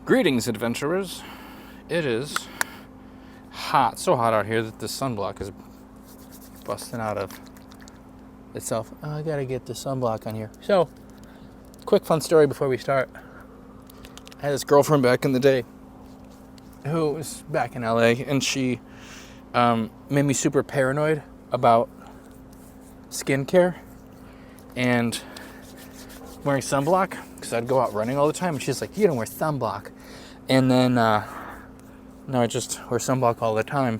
Greetings, adventurers. It is hot, so hot out here that the sunblock is busting out of itself. Oh, I gotta get the sunblock on here. So, quick fun story before we start. I had this girlfriend back in the day who was back in LA, and she made me super paranoid about skincare and wearing sunblock, because I'd go out running all the time, and she's like, you don't wear sunblock. And then no, I just wear sunblock all the time,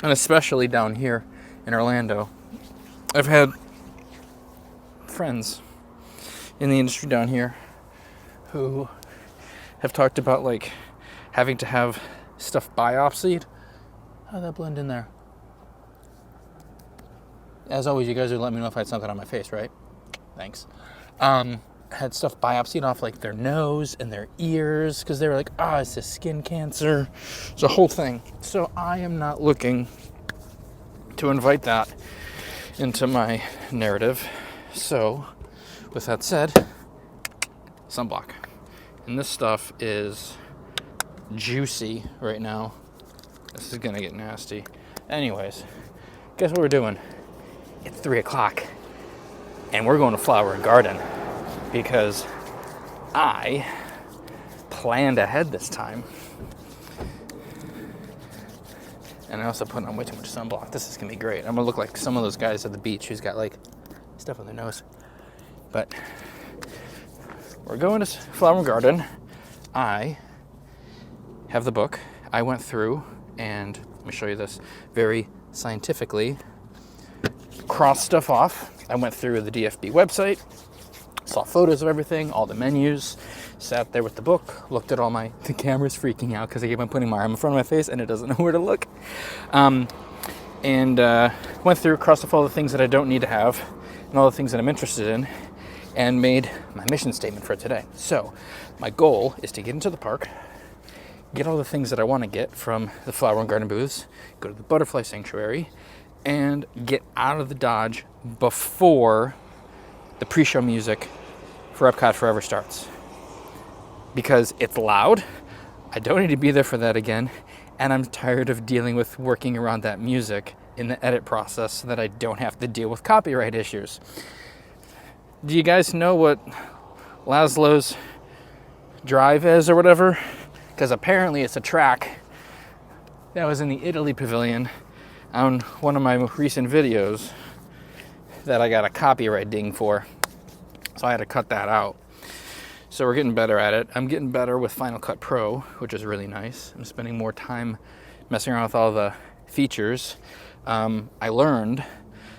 and especially down here in Orlando. I've had friends in the industry down here who have talked about like having to have stuff biopsied. How'd that blend in there? As always, you guys would let me know if I had something on my face, right? Thanks. Had stuff biopsied off like their nose and their ears because they were like, it's this skin cancer. It's a whole thing. So I am not looking to invite that into my narrative. So with that said, sunblock. And this stuff is juicy right now. This is gonna get nasty. Anyways, guess what we're doing? It's 3 o'clock and we're going to Flower and Garden because I planned ahead this time. And I also put on way too much sunblock. This is gonna be great. I'm gonna look like some of those guys at the beach who's got like stuff on their nose. But we're going to Flower and Garden. I have the book. I went through and let me show you this very scientifically. Cross stuff off. I went through the DFB website, saw photos of everything, all the menus, sat there with the book, looked at all the camera's freaking out because I keep on putting my arm in front of my face and it doesn't know where to look. Went through, crossed off all the things that I don't need to have and all the things that I'm interested in, and made my mission statement for today. So my goal is to get into the park, get all the things that I want to get from the Flower and Garden booths, go to the Butterfly Sanctuary, and get out of the Dodge before the pre-show music for EPCOT Forever starts. Because it's loud, I don't need to be there for that again, and I'm tired of dealing with working around that music in the edit process so that I don't have to deal with copyright issues. Do you guys know what Laszlo's Drive is or whatever? Because apparently it's a track that was in the Italy Pavilion on one of my recent videos that I got a copyright ding for. So I had to cut that out. So we're getting better at it. I'm getting better with Final Cut Pro, which is really nice. I'm spending more time messing around with all the features. I learned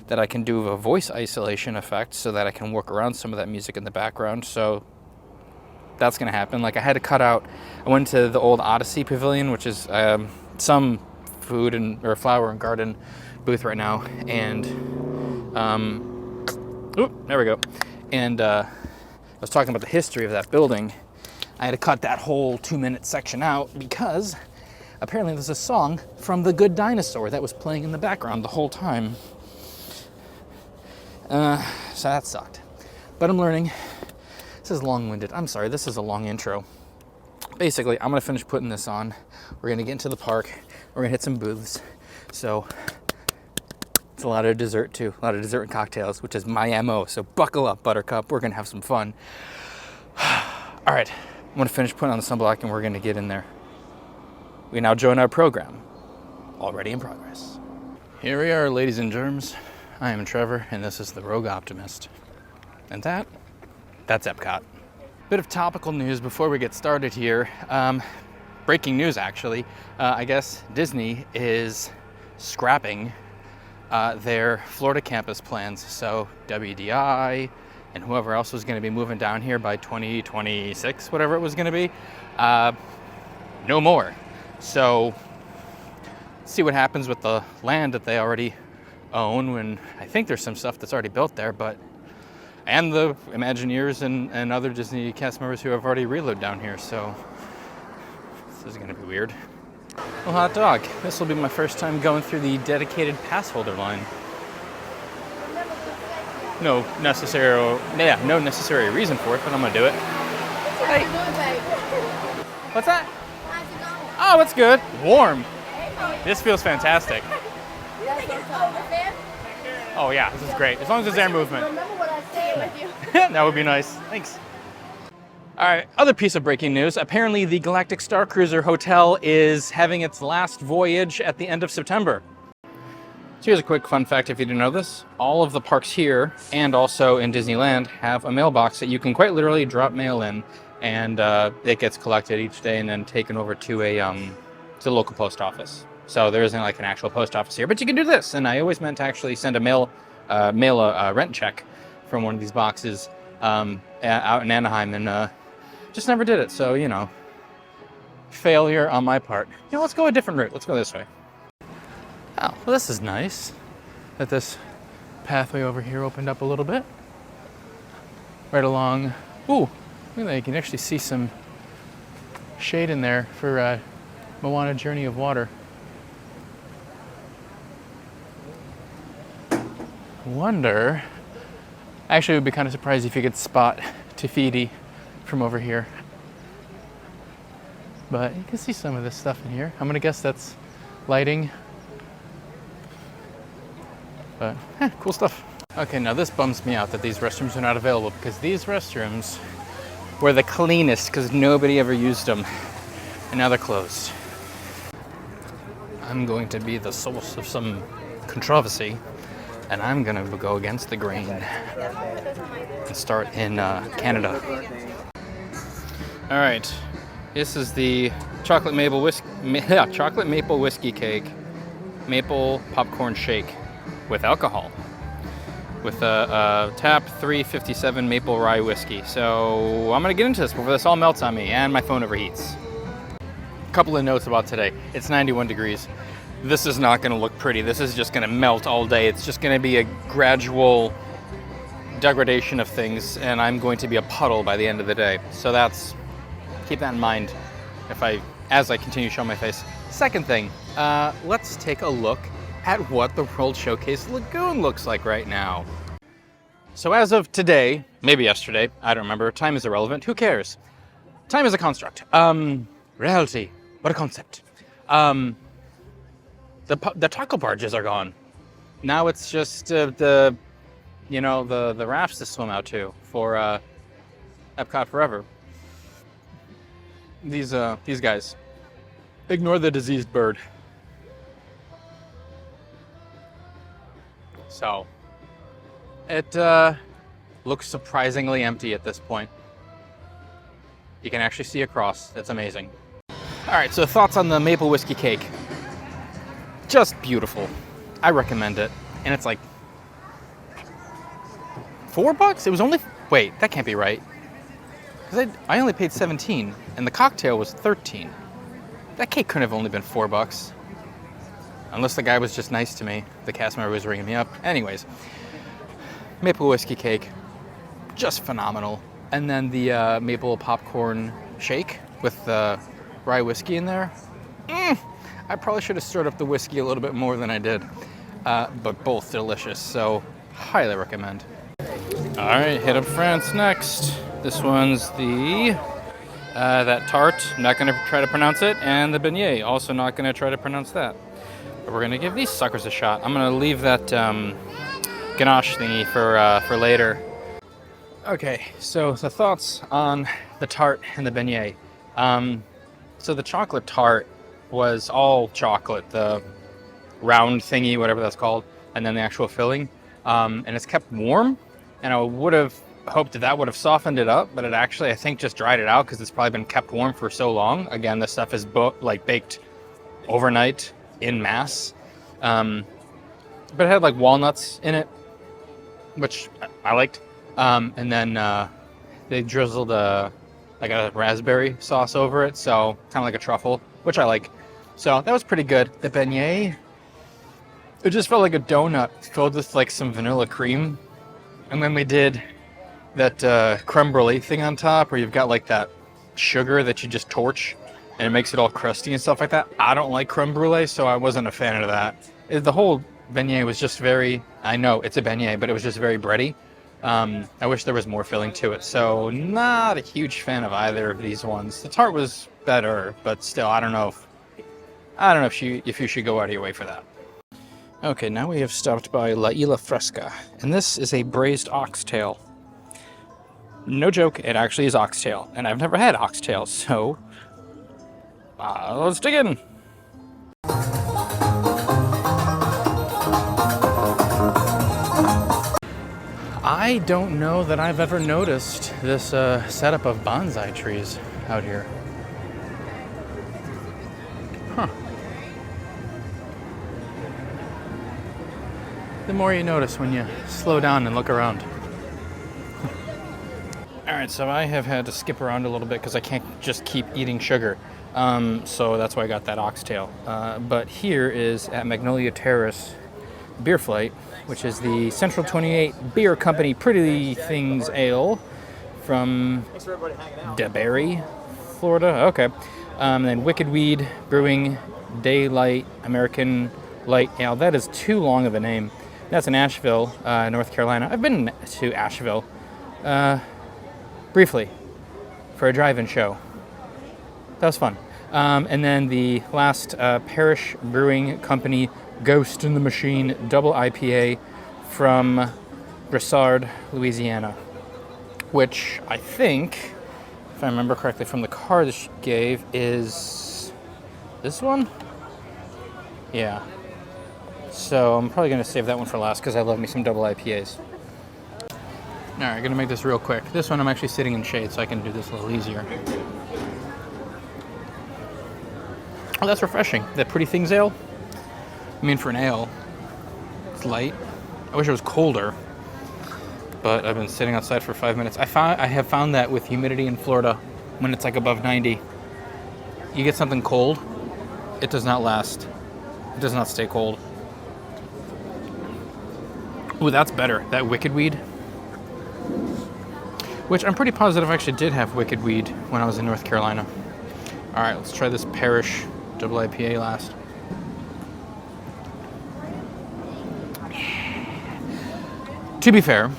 that I can do a voice isolation effect so that I can work around some of that music in the background. So that's gonna happen. Like I had to cut out, I went to the old Odyssey Pavilion, which is some food or Flower and Garden booth right now, and there we go. And I was talking about the history of that building. I had to cut that whole 2-minute section out because apparently there's a song from The Good Dinosaur that was playing in the background the whole time. So that sucked. But I'm learning. This is long-winded. I'm sorry, this is a long intro. Basically, I'm gonna finish putting this on. We're gonna get into the park. We're gonna hit some booths. So it's a lot of dessert too, a lot of dessert and cocktails, which is my MO. So buckle up, Buttercup. We're gonna have some fun. All right, I'm gonna finish putting on the sunblock and we're gonna get in there. We now join our program, already in progress. Here we are, ladies and germs. I am Trevor, and this is the Rogue Optimist. And that's EPCOT. Bit of topical news before we get started here. Breaking news, actually. I guess Disney is scrapping their Florida campus plans. So WDI and whoever else was going to be moving down here by 2026, whatever it was going to be, no more. So see what happens with the land that they already own, when I think there's some stuff that's already built there, and the Imagineers and other Disney cast members who have already reloaded down here. So this is gonna be weird. Well, hot dog, this will be my first time going through the dedicated pass holder line. No necessary reason for it, but I'm gonna do it. What's that? How's it going? Oh, it's good. Warm. This feels fantastic. You think it's over, man? Oh yeah, this is great. As long as there's air movement. Remember what I said with you. That would be nice. Thanks. All right, other piece of breaking news. Apparently the Galactic Star Cruiser Hotel is having its last voyage at the end of September. So here's a quick fun fact if you didn't know this. All of the parks here and also in Disneyland have a mailbox that you can quite literally drop mail in, and it gets collected each day and then taken over to to the local post office. So there isn't like an actual post office here, but you can do this. And I always meant to actually send a rent check from one of these boxes out in Anaheim, and just never did it. So, you know, failure on my part. You know, let's go a different route. Let's go this way. Oh, well, this is nice that this pathway over here opened up a little bit. Right along. Ooh, look at that. You can actually see some shade in there for Moana Journey of Water. Wonder. Actually, I would be kind of surprised if you could spot Te Fiti from over here. But you can see some of this stuff in here. I'm gonna guess that's lighting. But cool stuff. Okay, now this bums me out that these restrooms are not available, because these restrooms were the cleanest because nobody ever used them, and now they're closed. I'm going to be the source of some controversy, and I'm gonna go against the grain and start in Canada. All right, this is the chocolate maple whiskey cake, maple popcorn shake with alcohol, with a tap 357 maple rye whiskey. So I'm gonna get into this before this all melts on me and my phone overheats. A couple of notes about today. It's 91 degrees. This is not gonna look pretty. This is just gonna melt all day. It's just gonna be a gradual degradation of things, and I'm going to be a puddle by the end of the day. So keep that in mind as I continue showing my face. Second thing, let's take a look at what the World Showcase Lagoon looks like right now. So as of today, maybe yesterday, I don't remember, time is irrelevant, who cares? Time is a construct. Reality, what a concept. The tackle barges are gone. Now it's just the rafts to swim out to for EPCOT Forever. These guys. Ignore the diseased bird. So, it looks surprisingly empty at this point. You can actually see across. It's amazing. All right, so thoughts on the maple whiskey cake. Just beautiful. I recommend it. And it's like $4? It was only, wait, that can't be right. Because I only paid 17 and the cocktail was 13. That cake couldn't have only been $4. Unless the guy was just nice to me. The cast member was ringing me up. Anyways, maple whiskey cake, just phenomenal. And then the maple popcorn shake with the rye whiskey in there. I probably should have stirred up the whiskey a little bit more than I did. But both delicious, so highly recommend. All right, hit up France next. This one's that tart, not gonna try to pronounce it, and the beignet, also not gonna try to pronounce that. But we're gonna give these suckers a shot. I'm gonna leave that ganache thingy for later. Okay, so the thoughts on the tart and the beignet. So the chocolate tart was all chocolate, the round thingy, whatever that's called, and then the actual filling. And it's kept warm, and I would have hoped that would have softened it up, but it actually, I think, just dried it out because it's probably been kept warm for so long. Again, this stuff is baked overnight in mass. But it had like walnuts in it, which I liked. And then they drizzled a raspberry sauce over it, so kind of like a truffle, which I like. So that was pretty good. The beignet, it just felt like a donut filled with like some vanilla cream. And then we did that creme brulee thing on top where you've got like that sugar that you just torch and it makes it all crusty and stuff like that. I don't like creme brulee, so I wasn't a fan of that. The whole beignet was just very, I know it's a beignet, but it was just very bready. I wish there was more filling to it. So not a huge fan of either of these ones. The tart was better, but still, I don't know if you should go out of your way for that. Okay, now we have stopped by La Isla Fresca, and this is a braised oxtail. No joke, it actually is oxtail, and I've never had oxtail, so let's dig in. I don't know that I've ever noticed this setup of bonsai trees out here. Huh. The more you notice when you slow down and look around. Alright, so I have had to skip around a little bit because I can't just keep eating sugar. So that's why I got that oxtail. But here is at Magnolia Terrace Beer Flight, which is the Central 28 Beer Company Pretty Things Ale from DeBerry, Florida. Okay. Then Wicked Weed Brewing Daylight American Light Ale. That is too long of a name. That's in Asheville, North Carolina. I've been to Asheville briefly for a drive-in show. That was fun. And then the last Parish Brewing Company Ghost in the Machine Double IPA from Broussard, Louisiana, which I think, if I remember correctly from the card that she gave, is this one? Yeah. So I'm probably going to save that one for last because I love me some double IPAs. Alright, gonna make this real quick. This one I'm actually sitting in shade, so I can do this a little easier. Oh, that's refreshing. That Pretty Things Ale? I mean, for an ale, it's light. I wish it was colder, but I've been sitting outside for 5 minutes. I have found that with humidity in Florida, when it's like above 90, you get something cold, it does not last. It does not stay cold. Ooh, that's better. That Wicked Weed, which I'm pretty positive I actually did have Wicked Weed when I was in North Carolina. All right, let's try this Parish Double IPA last. To be fair,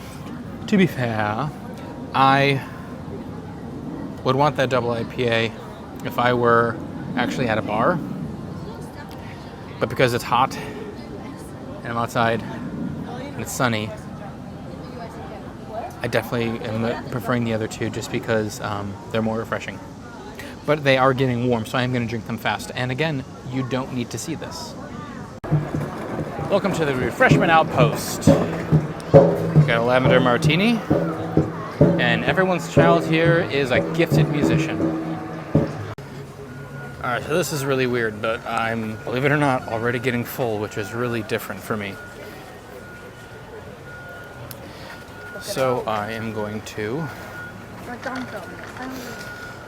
I would want that double IPA if I were actually at a bar. But because it's hot and I'm outside and it's sunny, I definitely am preferring the other two just because they're more refreshing. But they are getting warm, so I am going to drink them fast. And again, you don't need to see this. Welcome to the Refreshment Outpost. We got a lavender martini, and everyone's child here is a gifted musician. Alright, so this is really weird, but I'm, believe it or not, already getting full, which is really different for me. So I am going to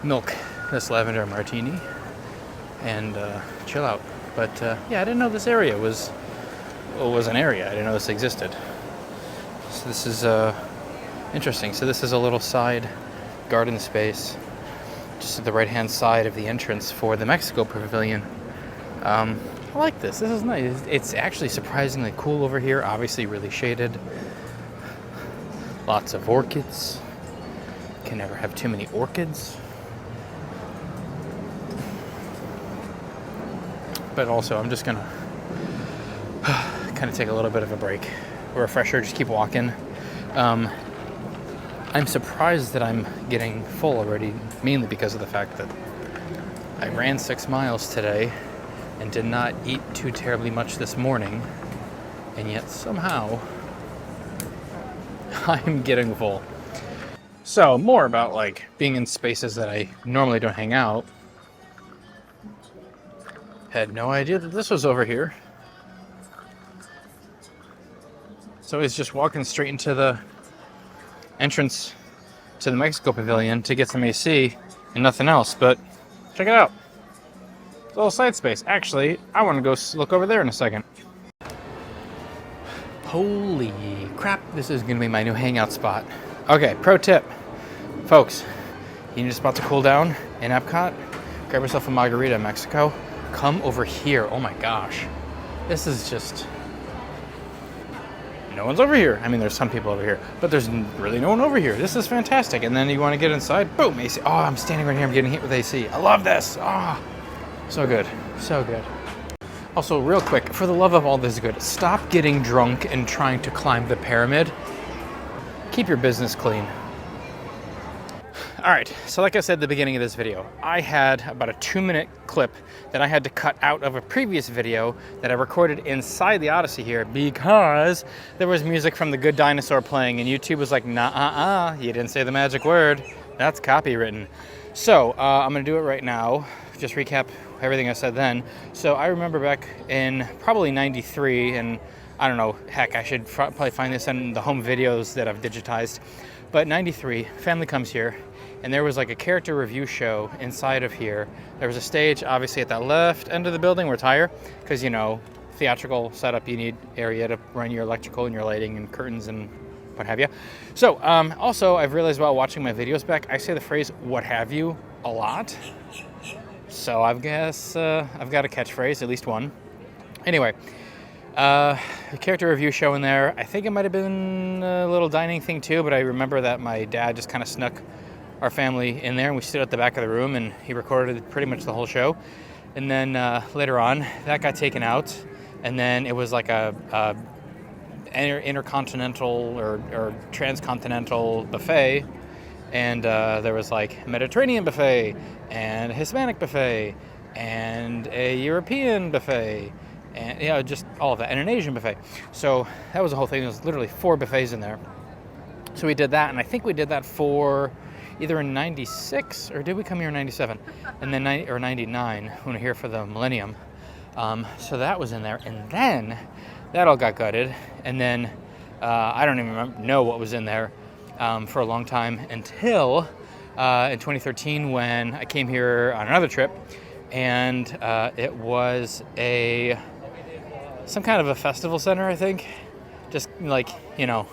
milk this lavender martini and chill out. But yeah, I didn't know this area was an area. I didn't know this existed. So this is interesting. So this is a little side garden space just at the right-hand side of the entrance for the Mexico Pavilion. I like this. This is nice. It's actually surprisingly cool over here. Obviously really shaded. Lots of orchids. Can never have too many orchids. But also, I'm just gonna kind of take a little bit of a break, a refresher, just keep walking. I'm surprised that I'm getting full already, mainly because of the fact that I ran 6 miles today and did not eat too terribly much this morning, and yet somehow I'm getting full. So, more about like being in spaces that I normally don't hang out. Had no idea that this was over here. So he's just walking straight into the entrance to the Mexico Pavilion to get some AC and nothing else, but check it out. It's a little side space. Actually, I want to go look over there in a second. Holy crap, this is going to be my new hangout spot. Okay, pro tip. Folks, you need a spot to cool down in EPCOT? Grab yourself a margarita in Mexico. Come over here. Oh my gosh. This is just no one's over here. I mean, there's some people over here, but there's really no one over here. This is fantastic. And then you want to get inside, boom, AC. Oh, I'm standing right here. I'm getting hit with AC. I love this. Oh, so good. So good. Also, real quick, for the love of all this good, stop getting drunk and trying to climb the pyramid. Keep your business clean. All right, so like I said at the beginning of this video, I had about a 2-minute clip that I had to cut out of a previous video that I recorded inside the Odyssey here because there was music from The Good Dinosaur playing and YouTube was like, nah, you didn't say the magic word. That's copywritten. So I'm gonna do it right now. Just recap everything I said then. So I remember back in probably 93, and I don't know, heck, I should probably find this in the home videos that I've digitized. But 93, family comes here, and there was like a character review show inside of here. There was a stage, obviously, at that left end of the building where it's higher, because, you know, theatrical setup, you need area to run your electrical and your lighting and curtains and what have you. So, also, I've realized while watching my videos back, I say the phrase, what have you, a lot. So I guess I've got a catchphrase, at least one. Anyway, a character review show in there. I think it might have been a little dining thing too, but I remember that my dad just kind of snuck our family in there and we stood at the back of the room and he recorded pretty much the whole show. And then later on, that got taken out, and then it was like a intercontinental or transcontinental buffet. And there was like Mediterranean buffet and Hispanic buffet and a European buffet and, you know, just all of that, and an Asian buffet. So that was the whole thing. There was literally 4 buffets in there. So we did that, and I think we did that for either in 96, or did we come here in 97? And then 99 when we were here for the Millennium. So that was in there, and then that all got gutted, and then I don't even know what was in there for a long time until in 2013 when I came here on another trip, and it was some kind of a festival center, I think. Just like, you know,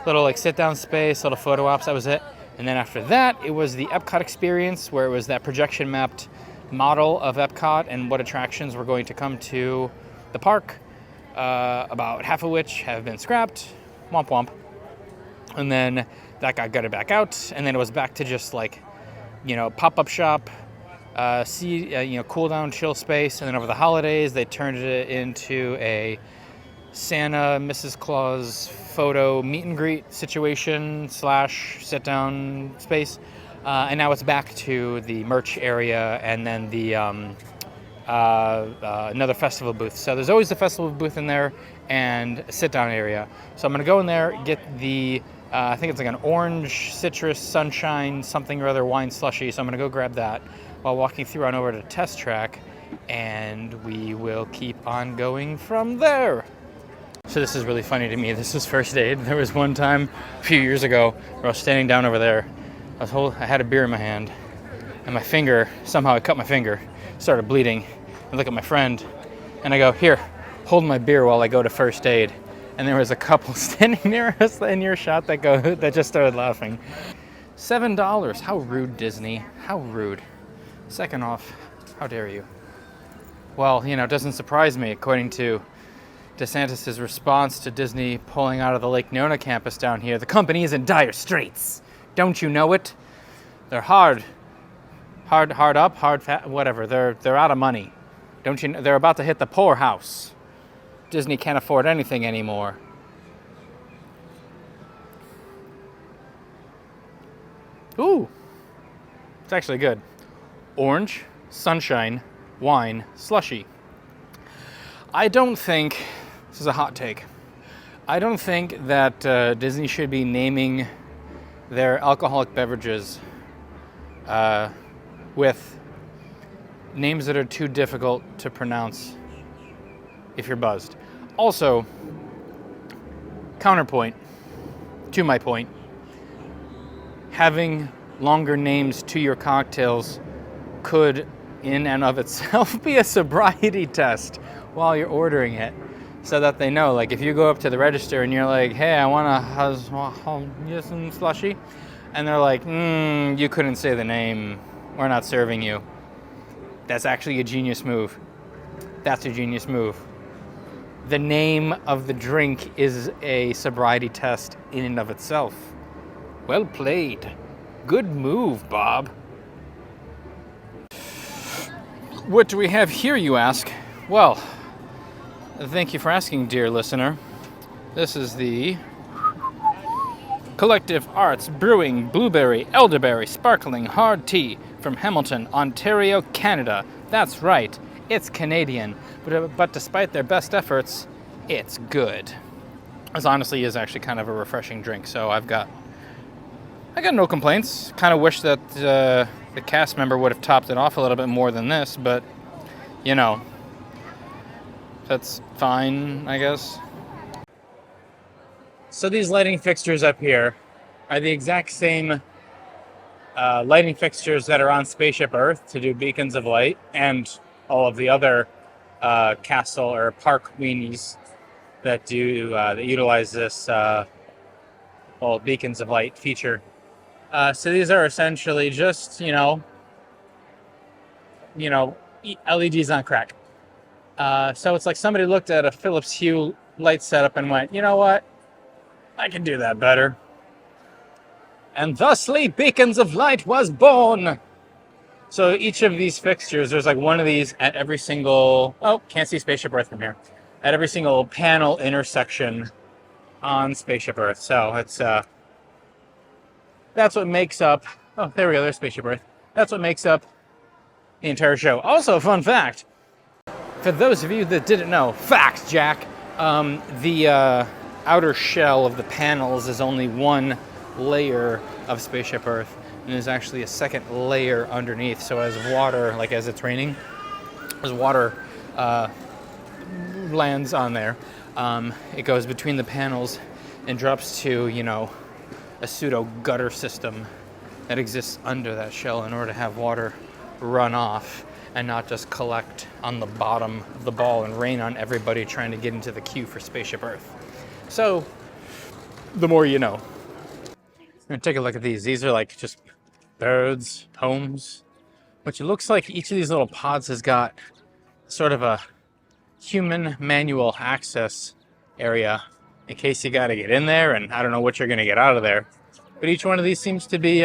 little like sit-down space, little photo ops, that was it. And then after that, it was the EPCOT experience, where it was that projection-mapped model of EPCOT and what attractions were going to come to the park, about half of which have been scrapped, womp womp. And then that got gutted back out, and then it was back to just like, you know, pop-up shop, cool down, chill space. And then over the holidays, they turned it into a Santa, Mrs. Claus photo meet and greet situation / sit down space. And now it's back to the merch area and then the another festival booth. So there's always a festival booth in there and a sit down area. So I'm gonna go in there, get the I think it's like an orange citrus sunshine something or other wine slushy. So I'm gonna go grab that while walking through on over to Test Track, and we will keep on going from there. So this is really funny to me. This is first aid. There was one time a few years ago where I was standing down over there. I had a beer in my hand, and my finger, somehow I cut my finger, started bleeding. I look at my friend, and I go, here, hold my beer while I go to first aid. And there was a couple standing near us in your shot that just started laughing. $7. How rude, Disney. How rude. Second off, how dare you? Well, you know, it doesn't surprise me, according to DeSantis' response to Disney pulling out of the Lake Nona campus down here. The company is in dire straits. Don't you know it? They're hard up, whatever. They're out of money. Don't you know? They're about to hit the poorhouse. Disney can't afford anything anymore. Ooh, it's actually good. Orange, sunshine, wine, slushy. I don't think, this is a hot take, I don't think that Disney should be naming their alcoholic beverages with names that are too difficult to pronounce if you're buzzed. Also, counterpoint to my point, having longer names to your cocktails could in and of itself be a sobriety test while you're ordering it, so that they know, like if you go up to the register and you're like, hey, I want a slushy, and they're like, you couldn't say the name, we're not serving you. That's actually a genius move. That's a genius move. the name of the drink is a sobriety test in and of itself. Well played. Good move, Bob. What do we have here, you ask? Well, thank you for asking, dear listener. This is the Collective Arts Brewing Blueberry Elderberry Sparkling Hard Tea from Hamilton, Ontario, Canada. That's right, it's Canadian, but despite their best efforts, it's good. This honestly is actually kind of a refreshing drink, so I got no complaints. Kind of wish that the cast member would have topped it off a little bit more than this, but you know, that's fine, I guess. So these lighting fixtures up here are the exact same lighting fixtures that are on Spaceship Earth to do beacons of light, and all of the other castle or park weenies that utilize this beacons of light feature. So these are essentially just LEDs on crack. So it's like somebody looked at a Philips Hue light setup and went, you know what? I can do that better. And thusly, Beacons of Light was born. So each of these fixtures, there's like one of these at every single, can't see Spaceship Earth from here, at every single panel intersection on Spaceship Earth. So it's, that's what makes up, there we go, there's Spaceship Earth. That's what makes up the entire show. Also, fun fact, for those of you that didn't know, fact, Jack, the outer shell of the panels is only one layer of Spaceship Earth, and there's actually a second layer underneath. So as water, like as it's raining, as water lands on there, it goes between the panels and drops to, a pseudo gutter system that exists under that shell in order to have water run off and not just collect on the bottom of the ball and rain on everybody trying to get into the queue for Spaceship Earth. So, the more you know. Take a look at these. These are like just birds, homes, which it looks like each of these little pods has got sort of a human manual access area in case you got to get in there, and I don't know what you're going to get out of there. But each one of these seems to be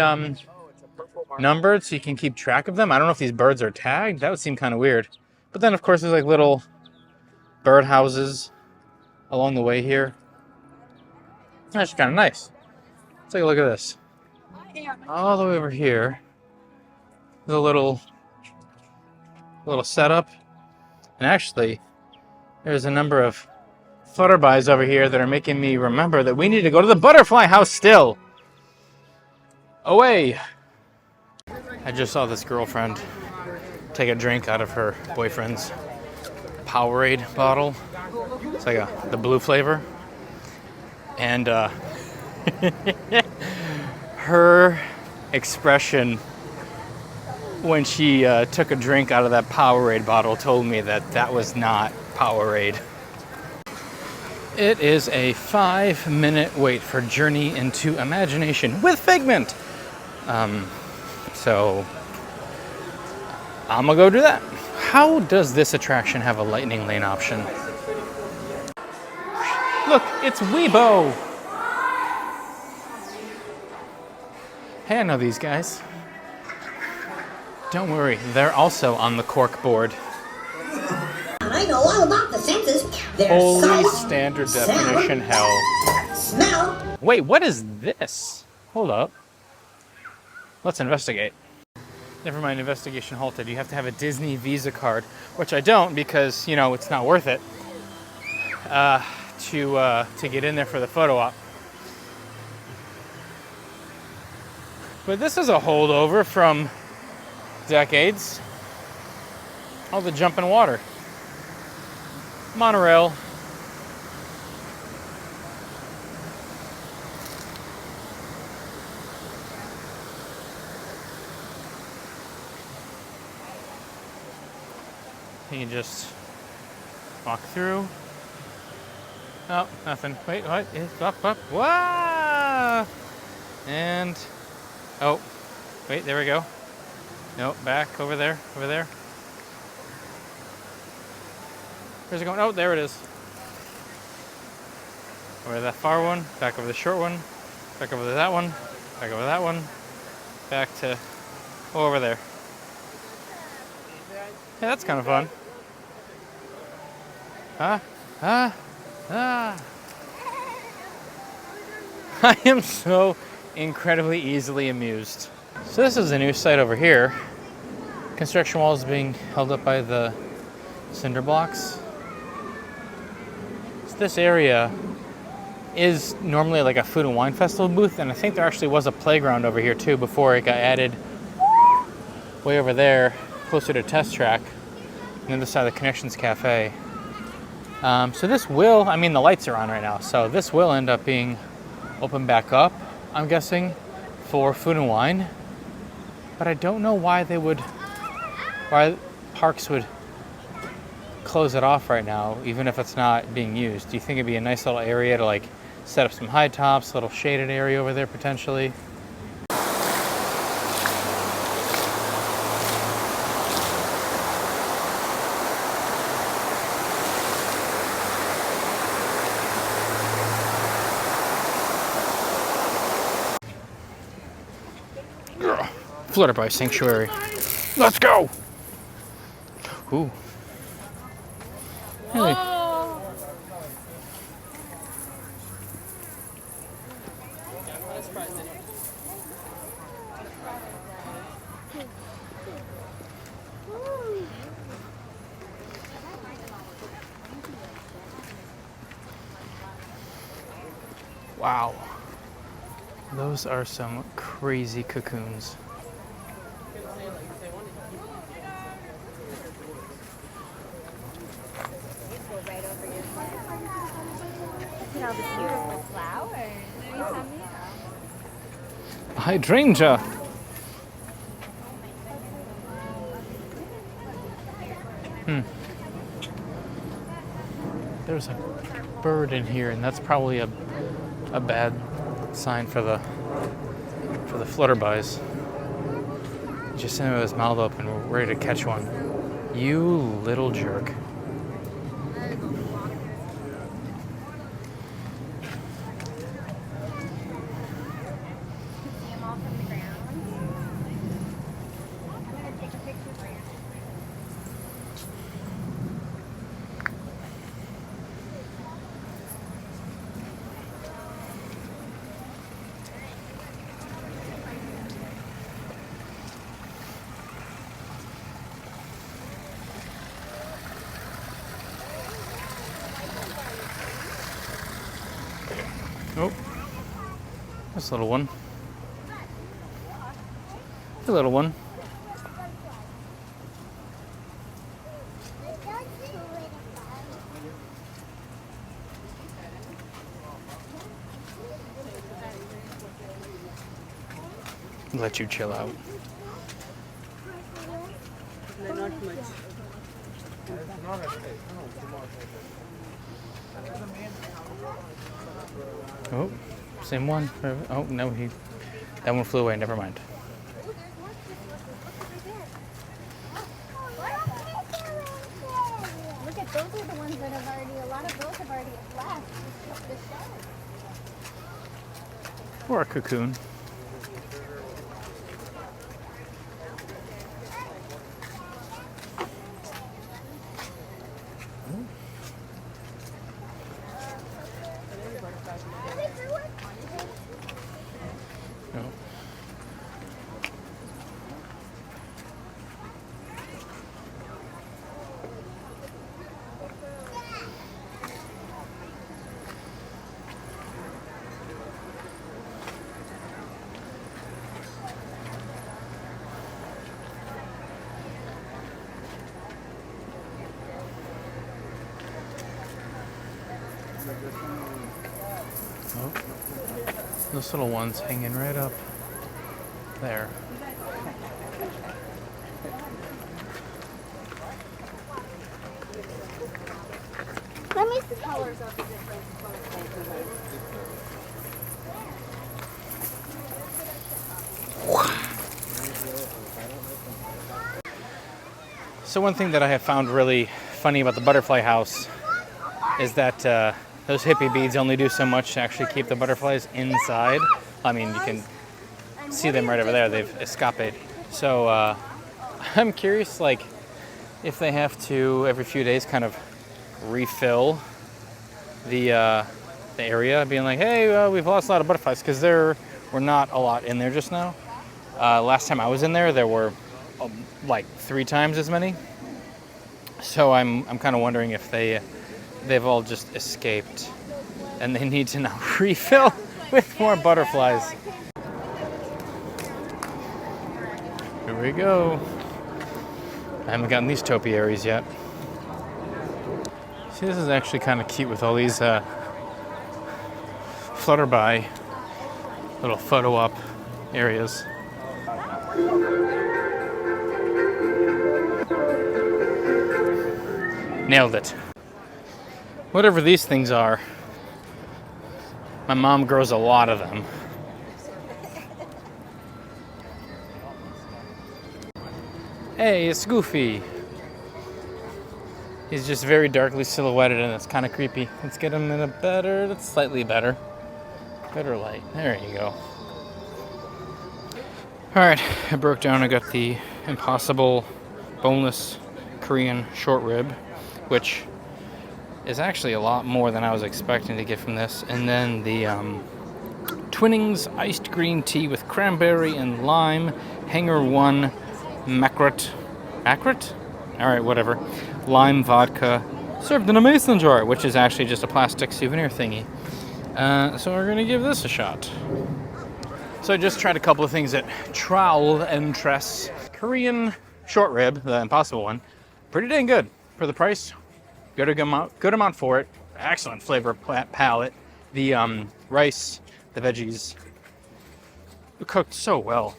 numbered so you can keep track of them. I don't know if these birds are tagged. That would seem kind of weird. But then, of course, there's like little bird houses along the way here. That's kind of nice. Let's take a look at this. All the way over here, there's a little setup. And actually, there's a number of flutterbys over here that are making me remember that we need to go to the butterfly house still. Away. I just saw this girlfriend take a drink out of her boyfriend's Powerade bottle. It's like the blue flavor. And her expression when she took a drink out of that Powerade bottle told me that that was not Powerade. It is a 5-minute wait for Journey into Imagination with Figment. So I'm gonna go do that. How does this attraction have a lightning lane option? Look, it's Weibo. Hey, I know these guys. Don't worry, they're also on the cork board. I know all about the senses. Holy Sight, standard definition hell. smell. Wait, what is this? Hold up. Let's investigate. Never mind, investigation halted. You have to have a Disney Visa card, which I don't because, it's not worth it to get in there for the photo op. But this is a holdover from decades. All the jumping water. Monorail. You can just walk through. Oh, nothing. Wait, what? It's up. Wow! And, wait, there we go. No, back, over there. Where's it going? Oh, there it is. over to that far one, back over the short one, back over to that one, back over that one, back to over there. Yeah, that's kind of fun. I am so incredibly easily amused. So this is a new site over here. Construction walls being held up by the cinder blocks. So this area is normally like a food and wine festival booth, and I think there actually was a playground over here too before it got added way over there, closer to Test Track, on the other side of the Connections Cafe. So this will, I mean the lights are on right now, so this will end up being open back up, I'm guessing, for food and wine. But I don't know why parks would close it off right now, even if it's not being used. Do you think it'd be a nice little area to like set up some high tops, a little shaded area over there potentially? Flutterby Sanctuary. Let's go! Ooh. Really? Wow. Those are some crazy cocoons. All the beautiful flowers. Hydrangea. There's a bird in here, and that's probably a bad sign for the flutterbys. Just sitting with his mouth open, ready to catch one. You little jerk. Oh, this little one. The little one. Let you chill out. Not much. Oh, same one. Oh, no, that one flew away. Never mind. Look at those are the ones that have already, a lot of those have already left the show. Or a cocoon. Oh, those little ones hanging right up there. Let me see the colors of the different So one thing that I have found really funny about the butterfly house is that those hippie beads only do so much to actually keep the butterflies inside. I mean, you can see them right over there. They've escaped. So I'm curious, like, if they have to every few days kind of refill the area, being like, hey, we've lost a lot of butterflies, because there were not a lot in there just now. Last time I was in there were like 3 times as many. So I'm kind of wondering if they've all just escaped and they need to now refill with more butterflies. Here we go. I haven't gotten these topiaries yet. See, this is actually kind of cute with all these flutterby little photo op areas. Nailed it. Whatever these things are, my mom grows a lot of them. Hey, it's Goofy. He's just very darkly silhouetted and it's kind of creepy. Let's get him in a that's slightly better light. There you go. All right, I broke down. I got the Impossible boneless Korean short rib, which is actually a lot more than I was expecting to get from this. And then the Twinings iced green tea with cranberry and lime, Hanger 1 macrot? All right, whatever. Lime vodka, served in a mason jar, which is actually just a plastic souvenir thingy. So we're gonna give this a shot. So I just tried a couple of things at Trowel and Tress. Korean short rib, the Impossible one, pretty dang good for the price. Good amount for it. Excellent flavor palette. The rice, the veggies, cooked so well.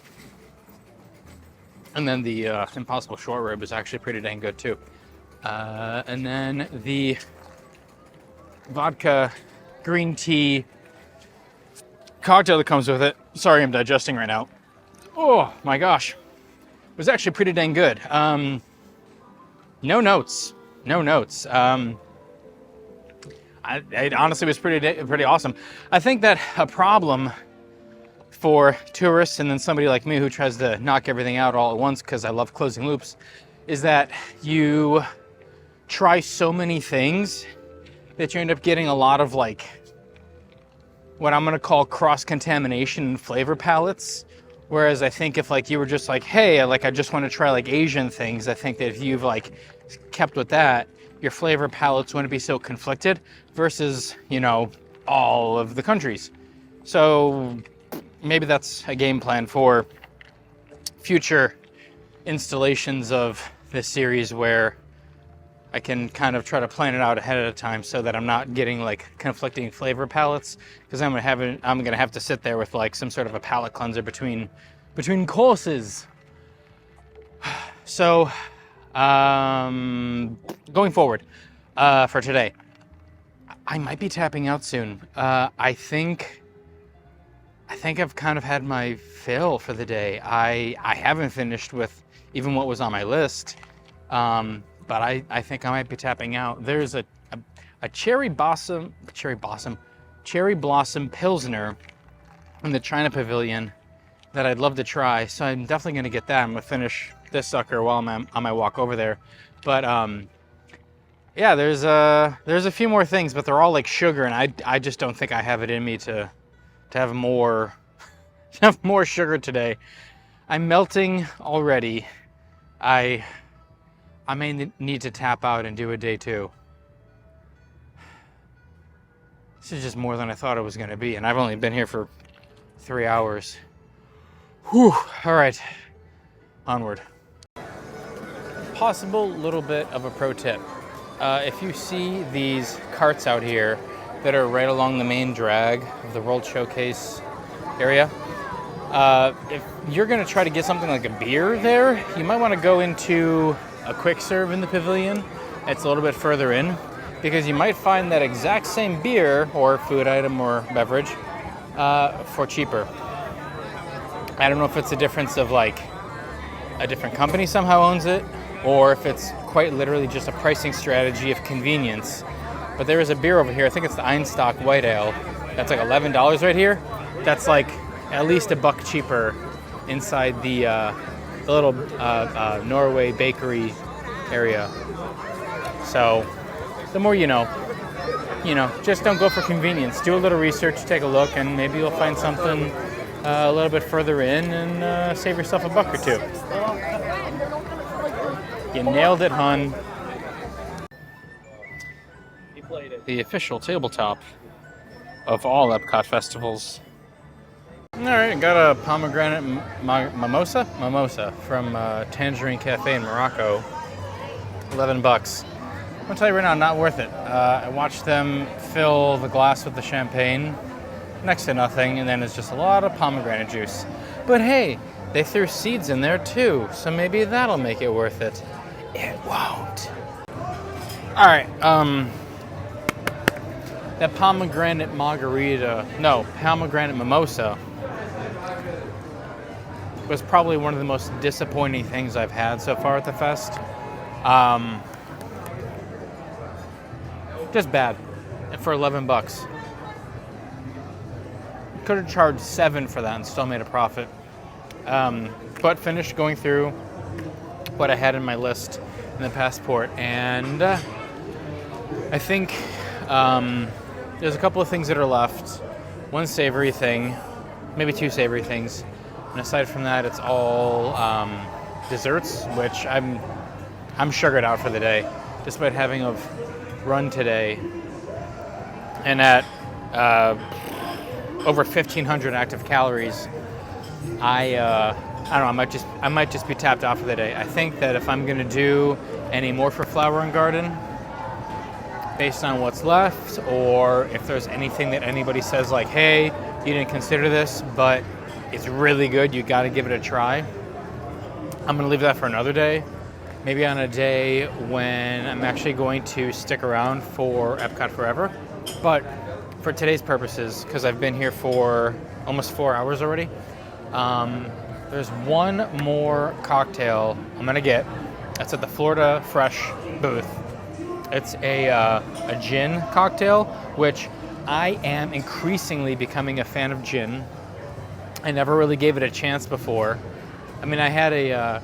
And then the Impossible short rib is actually pretty dang good too. And then the vodka green tea cocktail that comes with it. Sorry, I'm digesting right now. Oh my gosh. It was actually pretty dang good. No notes. It honestly was pretty awesome. I think that a problem for tourists and then somebody like me who tries to knock everything out all at once because I love closing loops is that you try so many things that you end up getting a lot of like what I'm gonna call cross-contamination in flavor palettes. Whereas I think if like you were just like, hey, I just want to try like Asian things, I think that if you've like kept with that, your flavor palettes wouldn't be so conflicted versus, you know, all of the countries. So maybe that's a game plan for future installations of this series where I can kind of try to plan it out ahead of time so that I'm not getting like conflicting flavor palettes, because I'm gonna have to sit there with like some sort of a palate cleanser between courses. So going forward for today, I might be tapping out soon. I think I've kind of had my fill for the day. I haven't finished with even what was on my list. But I think I might be tapping out. There's a cherry blossom Pilsner in the China Pavilion that I'd love to try. So I'm definitely gonna get that. I'm gonna finish this sucker while I'm on my walk over there. But yeah, there's a few more things, but they're all like sugar, and I just don't think I have it in me to have more sugar today. I'm melting already. I may need to tap out and do a day 2. This is just more than I thought it was going to be, and I've only been here for 3 hours. Whew. All right, onward. Possible little bit of a pro tip. If you see these carts out here that are right along the main drag of the World Showcase area, if you're going to try to get something like a beer there, you might want to go into a quick serve in the pavilion. It's a little bit further in, because you might find that exact same beer or food item or beverage for cheaper. I don't know if it's a difference of like a different company somehow owns it, or if it's quite literally just a pricing strategy of convenience, But there is a beer over here. I think it's the Einstock White Ale. That's like $11 right here. That's like at least $1 cheaper inside the little Norway bakery area. So the more you know, just don't go for convenience. Do a little research, take a look, and maybe you'll find something a little bit further in and save yourself $1 or $2. You nailed it, hun. The official tabletop of all EPCOT festivals. All right, I got a pomegranate mimosa from Tangerine Cafe in Morocco. $11. I'm gonna tell you right now, not worth it. I watched them fill the glass with the champagne, next to nothing, and then it's just a lot of pomegranate juice. But hey, they threw seeds in there too, so maybe that'll make it worth it. It won't. All right, that pomegranate pomegranate mimosa was probably one of the most disappointing things I've had so far at the fest. Just bad. And for $11. Could have charged $7 for that and still made a profit. But finished going through what I had in my list in the passport, and I think there's a couple of things that are left. One savory thing, maybe 2 savory things, and aside from that, it's all desserts, which I'm sugared out for the day, despite having run today, and at over 1,500 active calories. I don't know. I might just be tapped out for the day. I think that if I'm gonna do any more for Flower and Garden, based on what's left, or if there's anything that anybody says like, hey, you didn't consider this, but it's really good, you gotta give it a try, I'm gonna leave that for another day. Maybe on a day when I'm actually going to stick around for EPCOT Forever. But for today's purposes, because I've been here for almost 4 hours already, there's one more cocktail I'm gonna get. That's at the Florida Fresh booth. It's a gin cocktail, which I am increasingly becoming a fan of gin. I never really gave it a chance before. I mean, I had a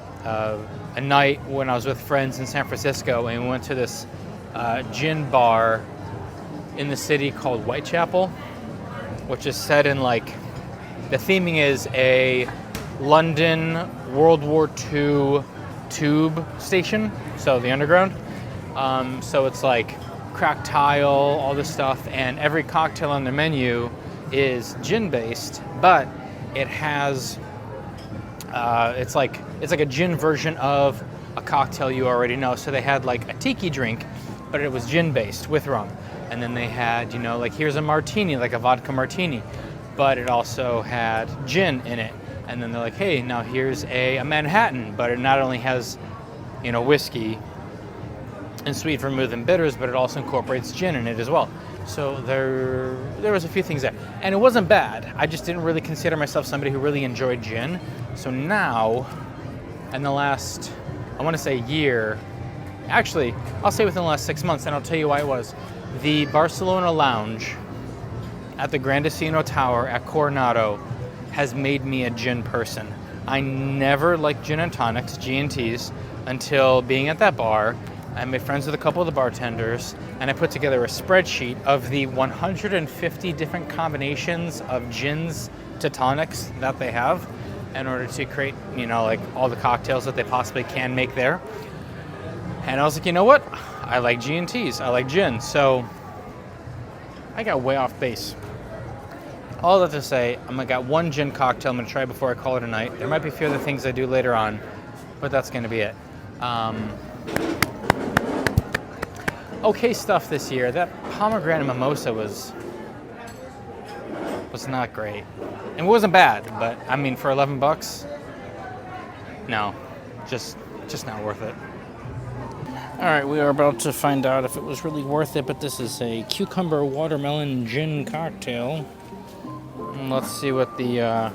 night when I was with friends in San Francisco, and we went to this gin bar in the city called Whitechapel, which is set in the theming is a London World War II tube station, so the underground. So it's like cracked tile, all this stuff, and every cocktail on the menu is gin based, but it has it's like a gin version of a cocktail you already know. So they had like a tiki drink, but it was gin based with rum, and then they had here's a martini, like a vodka martini, but it also had gin in it. And then they're like, hey, now here's a Manhattan, but it not only has whiskey and sweet vermouth and bitters, but it also incorporates gin in it as well. So there was a few things there, and it wasn't bad. I just didn't really consider myself somebody who really enjoyed gin. So now, in the last, I want to say year, actually, I'll say within the last 6 months, and I'll tell you why it was. The Barcelona Lounge at the Grandisino Tower at Coronado has made me a gin person. I never liked gin and tonics, G&Ts, until being at that bar. I made friends with a couple of the bartenders, and I put together a spreadsheet of the 150 different combinations of gins to tonics that they have in order to create, all the cocktails that they possibly can make there. And I was like, you know what? I like G&Ts, I like gin. So I got way off base. All that to say, I got one gin cocktail I'm gonna try before I call it a night. There might be a few other things I do later on, but that's gonna be it. Okay stuff this year. That pomegranate mimosa was not great. It wasn't bad, but I mean, for $11, no, just not worth it. All right, we are about to find out if it was really worth it, but this is a cucumber watermelon gin cocktail. And let's see what the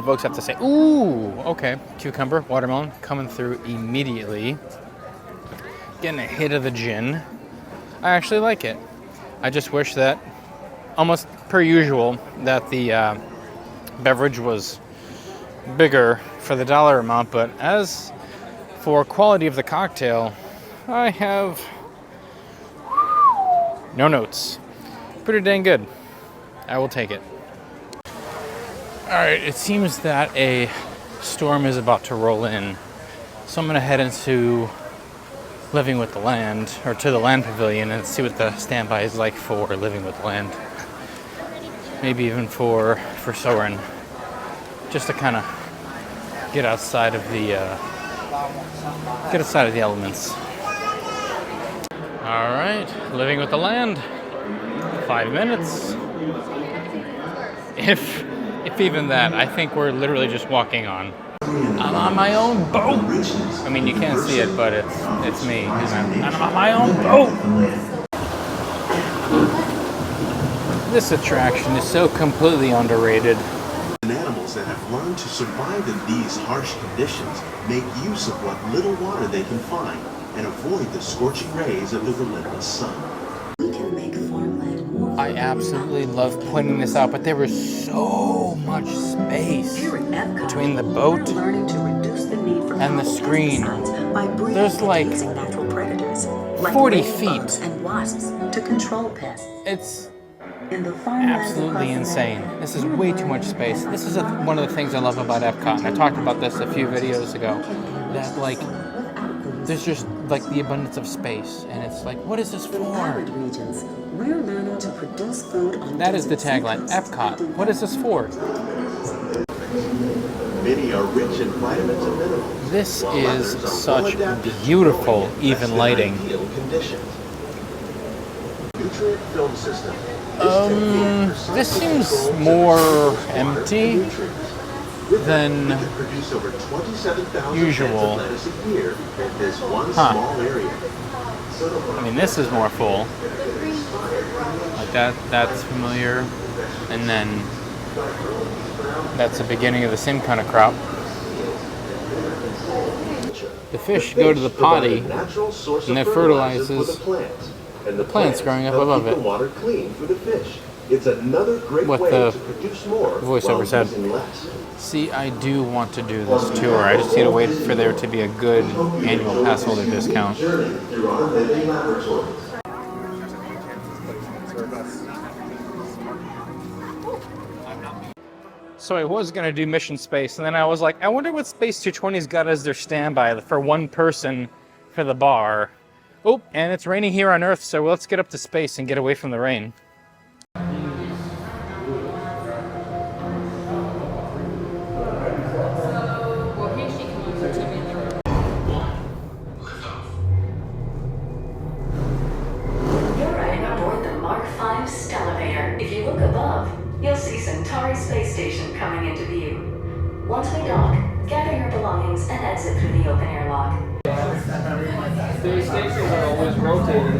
folks have to say. Ooh, okay, cucumber, watermelon, coming through immediately. Getting a hit of the gin. I actually like it. I just wish that, almost per usual, that the beverage was bigger for the dollar amount, but as for quality of the cocktail, I have no notes. Pretty dang good. I will take it. Alright, it seems that a storm is about to roll in, so I'm gonna head into Living with the Land, or to the Land Pavilion, and see what the standby is like for Living with the Land. Maybe even for Soren, just to kind of get outside of the elements. All right, Living with the Land. 5 minutes, if even that. I think we're literally just walking on. I'm on my own boat. I mean, you can't see it, but it's me. And I'm on my own boat. This attraction is so completely underrated. Animals that have learned to survive in these harsh conditions make use of what little water they can find and avoid the scorching rays of the relentless sun. We can make farmland more. I absolutely love pointing this out, but there was so much space Here at EPCOT, between the boat we're learning to reduce the need for and the screen. pesticides by breeding There's and like using natural predators, like 40 ladybugs feet. and wasps, to control pests. It's In the farmlands absolutely across insane. America, This is way too much space. This is one of the things I love about EPCOT, and I talked about this a few videos ago, that like there's just like the abundance of space, and it's like, what is this In for? arid regions, we're learning to produce food on That is the desert tagline, seacoasts. EPCOT. What is this for? Many are rich in vitamins and minerals. This while is others are such well adapted to beautiful, growing in less even than lighting. ideal conditions. Nutrient film system. This This technique seems controls more and restores water empty and nutrients. With than it, we can produce over 27,000 usual. tons of lettuce a year in this one Huh. small area. I mean, this is more full. Like that's familiar. And then that's the beginning of the same kind of crop. The fish go to the potty and it fertilizes the plants growing up above keep it. the water clean for the fish. It's another great What way the to produce more voiceover while said. using less. See, I do want to do this tour. I just need to wait for there to be a good annual pass holder discount. Journey through our living laboratories. So I was gonna do Mission Space, and then I was like, I wonder what Space 220's got as their standby for one person for the bar. Oh, and it's raining here on Earth, so let's get up to space and get away from the rain. You're riding aboard the Mark V Stellarator. If you look above, you'll see Centauri Space Station coming into view. Once we dock, gather your belongings and exit through the open air lock. Space stations are always rotating.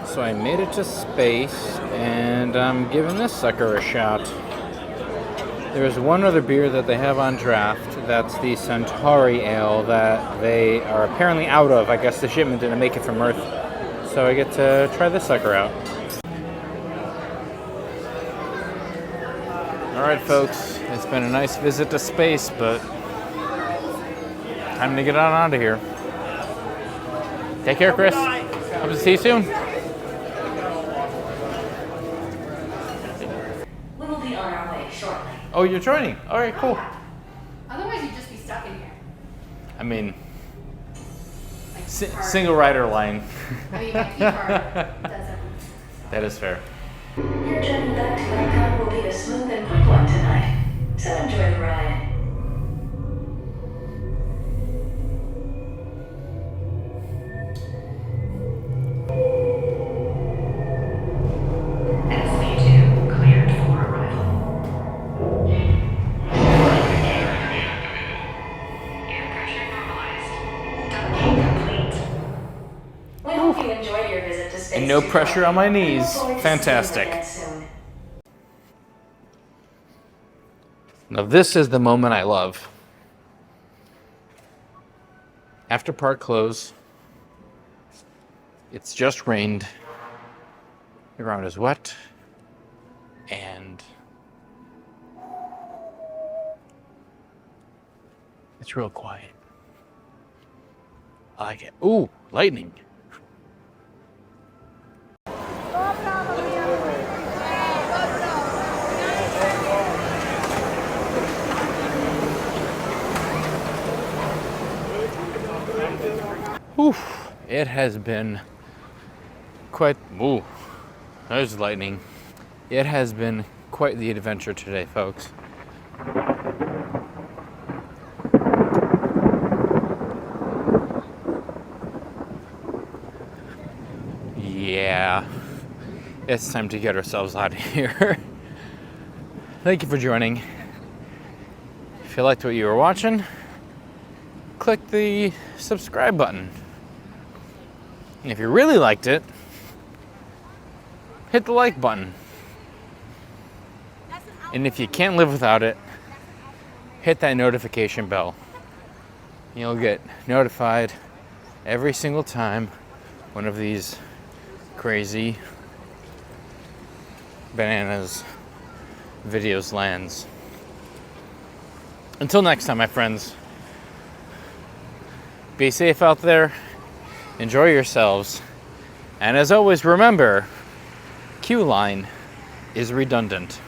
So I made it to space, and I'm giving this sucker a shot. There's one other beer that they have on draft. That's the Centauri Ale that they are apparently out of. I guess the shipment didn't make it from Earth. So I get to try this sucker out. Alright folks, it's been a nice visit to space, but time to get on out of here. Take care, Chris. Hope to see you soon. We will be on our way shortly. Oh, you're joining? Alright, cool. Otherwise, you'd just be stuck in here. I mean, Like, single rider line. I mean, my key card doesn't. That is fair. Your journey back to EPCOT will be a smooth and quick one tonight. So enjoy the ride. SV2 cleared for arrival. Air pressure normalized. Docking complete. We hope you enjoyed your visit to space. And no pressure on my We look knees. forward to seeing you Fantastic. again soon. Now this is the moment I love. after park close. It's just rained. The ground is wet. And it's real quiet. I like it. Ooh, lightning. Oof, it has been quite, ooh, there's lightning. It has been quite the adventure today, folks. Yeah, it's time to get ourselves out of here. Thank you for joining. If you liked what you were watching, click the subscribe button. And if you really liked it, hit the like button. And if you can't live without it, hit that notification bell. You'll get notified every single time one of these crazy bananas videos lands. Until next time, my friends, be safe out there, enjoy yourselves, and as always, remember, Q-line is redundant.